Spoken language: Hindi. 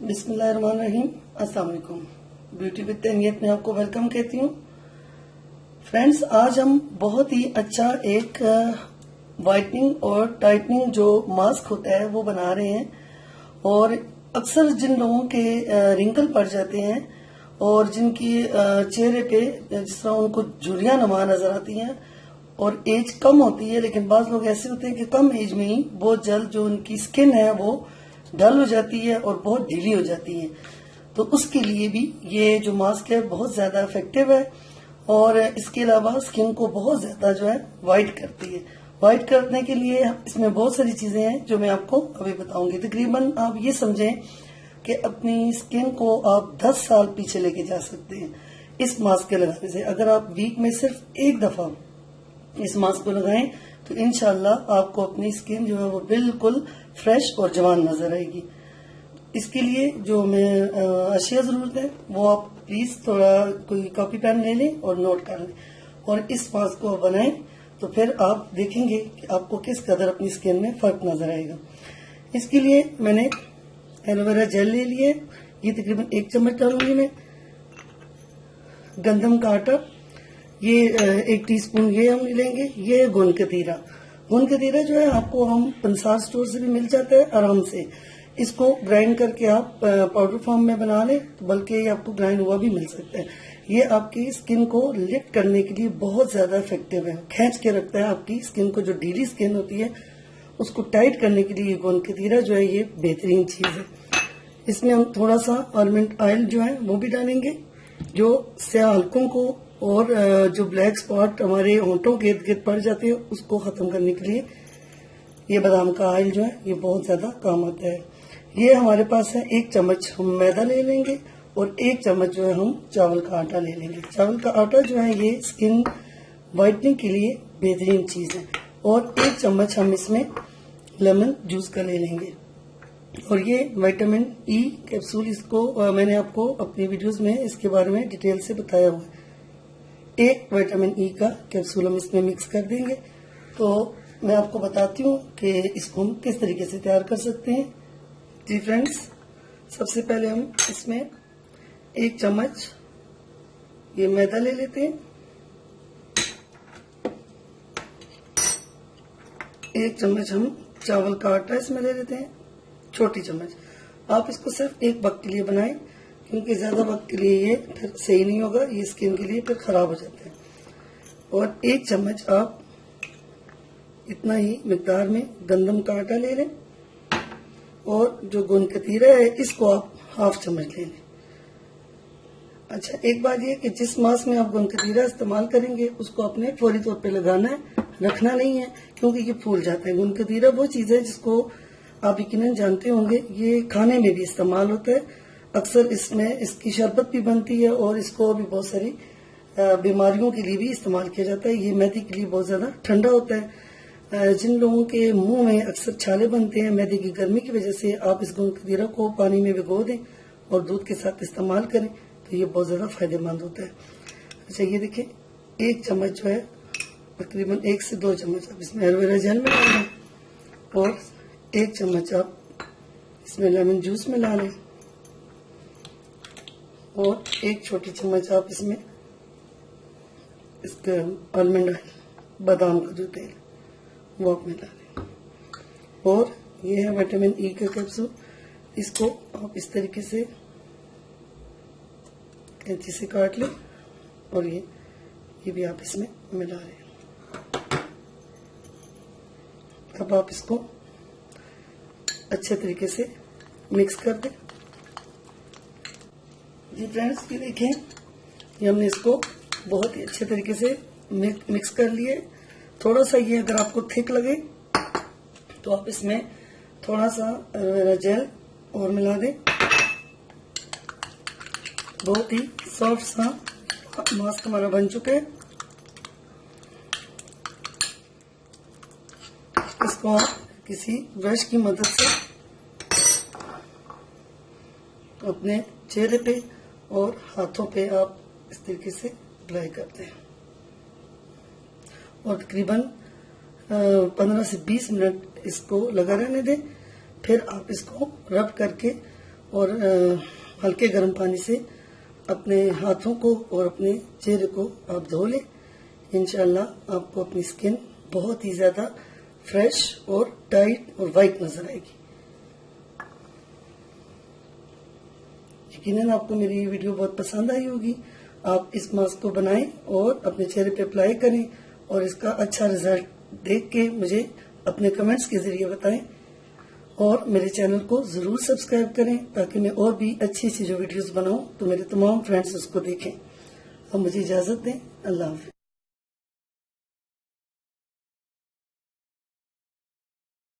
बिस्मिल्लाहिर्रहमानिर्रहीम। अस्सलाम वालेकुम। ब्यूटी विद तनीयत में आपको वेलकम कहती हूँ। फ्रेंड्स, आज हम बहुत ही अच्छा एक वाइटनिंग और टाइटनिंग जो मास्क होता है वो बना रहे हैं। और अक्सर जिन लोगों के रिंकल पड़ जाते हैं और जिनकी चेहरे पे जिस तरह उनको झुर्रियां नुमा नजर आती हैं और एज कम होती है, लेकिन बाज लोग ऐसे होते हैं कि कम एज में ही बहुत जल्द जो उनकी स्किन है वो डल हो जाती है और बहुत ढीली हो जाती है। तो उसके लिए भी ये जो मास्क है बहुत ज्यादा इफेक्टिव है और इसके अलावा स्किन को बहुत ज्यादा जो है वाइट करती है। वाइट करने के लिए इसमें बहुत सारी चीजें हैं जो मैं आपको अभी बताऊंगी। तकरीबन आप ये समझें कि अपनी स्किन को आप 10 साल पीछे लेके जा सकते हैं इस मास्क के लगाने से। अगर आप वीक में सिर्फ एक दफा इस मास्क को लगाएं तो इंशाल्लाह आपको अपनी स्किन जो है वो बिल्कुल फ्रेश और जवान नजर आएगी। इसके लिए जो हमें अशिया जरूरत है वो आप प्लीज थोड़ा कोई कॉपी पेन ले लें और नोट कर लें और इस मास्क को बनाएं तो फिर आप देखेंगे कि आपको किस कदर अपनी स्किन में फर्क नजर आएगा। इसके लिए मैंने एलोवेरा जेल ले लिया है, ये तकरीबन 1 चम्मच डालूंगी मैं। गंदम का आटा ये 1 टीस्पून ये हम लेंगे। ये गोंद कतीरा, गोंद कतीरा जो है आपको हम पंसार स्टोर से भी मिल जाता है आराम से। इसको ग्राइंड करके आप पाउडर फॉर्म में बना लें, बल्कि आपको ग्राइंड हुआ भी मिल सकता है। ये आपकी स्किन को लिफ्ट करने के लिए बहुत ज्यादा इफेक्टिव है, खींच के रखता है आपकी स्किन को। जो ढीली स्किन होती है उसको टाइट करने के लिए गोंद कतीरा जो है ये बेहतरीन चीज है। इसमें हम थोड़ा सा आलमंड ऑयल जो है वो भी डालेंगे, जो स्याह हलकों को और जो ब्लैक स्पॉट हमारे होंठों के इर्द गिर्द पड़ जाते हैं उसको खत्म करने के लिए ये बादाम का ऑयल जो है ये बहुत ज्यादा काम आता है। ये हमारे पास है 1 चम्मच हम मैदा ले लेंगे और 1 चम्मच जो है हम चावल का आटा ले लेंगे। चावल का आटा जो है ये स्किन वाइटनिंग के लिए बेहतरीन चीज है। और 1 चम्मच हम इसमें लेमन जूस का ले लेंगे। और ये विटामिन ई कैप्सूल, इसको मैंने आपको अपनी वीडियोस में इसके बारे में डिटेल से बताया हुआ है। 1 विटामिन ई का कैप्सूल हम इसमें मिक्स कर देंगे। तो मैं आपको बताती हूँ कि इसको हम किस तरीके से तैयार कर सकते हैं। जी फ्रेंड्स, सबसे पहले हम इसमें 1 चम्मच ये मैदा ले लेते हैं। 1 चम्मच हम चावल का आटा इसमें ले लेते हैं, छोटी चम्मच। आप इसको सिर्फ 1 वक्त के लिए बनाएं, क्योंकि ज्यादा वक्त के लिए ये फिर सही नहीं होगा, ये स्किन के लिए फिर खराब हो जाता है। और 1 चम्मच आप इतना ही मिकदार में गंदम का आटा ले लें और जो गोंद कतीरा है इसको आप 1/2 चम्मच ले लें। अच्छा, एक बात ये कि जिस मास्क में आप गोंद कतीरा इस्तेमाल करेंगे उसको आपने फौरी तौर पे लगाना है, रखना नहीं है, क्योंकि ये फूल जाता है। गोंद कतीरा वो चीज है जिसको आप यकीनन जानते होंगे, ये खाने में भी इस्तेमाल होता है। अक्सर इसमें इसकी शरबत भी बनती है और इसको भी बहुत सारी बीमारियों के लिए भी इस्तेमाल किया जाता है। ये मैदे के लिए बहुत ज्यादा ठंडा होता है। जिन लोगों के मुंह में अक्सर छाले बनते हैं मैदे की गर्मी की वजह से, आप इस गोंद कतीरा को पानी में भिगो दें और दूध के साथ इस्तेमाल करें तो ये बहुत ज्यादा फायदेमंद होता है। अच्छा, ये देखिए 1 चम्मच जो है तकरीबन 1 से 2 चम्मच आप इसमें एलोवेरा जेल मिला लें और 1 चम्मच आप इसमें लेमन जूस मिला लें और 1 छोटी चम्मच आप इसमें इसका आलमंड ऑयल, बादाम का जो तेल वो आप मिला लें। और ये है विटामिन ई का कैप्सूल, इसको आप इस तरीके से कैंची से काट लें और ये भी आप इसमें मिला लें। अब आप इसको अच्छे तरीके से मिक्स कर दें। जी फ्रेंड्स, ये देखें, ये हमने इसको बहुत ही अच्छे तरीके से मिक्स कर लिए। थोड़ा सा ये अगर आपको थिक लगे तो आप इसमें थोड़ा सा एलोवेरा जेल और मिला दें। बहुत ही सॉफ्ट सा मास्क हमारा बन चुका है। इसको आप किसी ब्रश की मदद से अपने चेहरे पे और हाथों पे आप इस तरीके से अप्लाई करते हैं और तकरीबन 15 से 20 मिनट इसको लगा रहने दें। फिर आप इसको रब करके और हल्के गर्म पानी से अपने हाथों को और अपने चेहरे को आप धो लें। इंशाल्लाह आपको अपनी स्किन बहुत ही ज्यादा फ्रेश और टाइट और वाइट नजर आएगी। यकीनन आपको मेरी ये वीडियो बहुत पसंद आई होगी। आप इस मास्क को बनाएं और अपने चेहरे पे अप्लाई करें और इसका अच्छा रिजल्ट देख के मुझे अपने कमेंट्स के जरिए बताएं और मेरे चैनल को जरूर सब्सक्राइब करें ताकि मैं और भी अच्छी अच्छी जो वीडियोस बनाऊं तो मेरे तमाम फ्रेंड्स उसको देखें। अब मुझे इजाजत दें। अल्लाह हाफिज।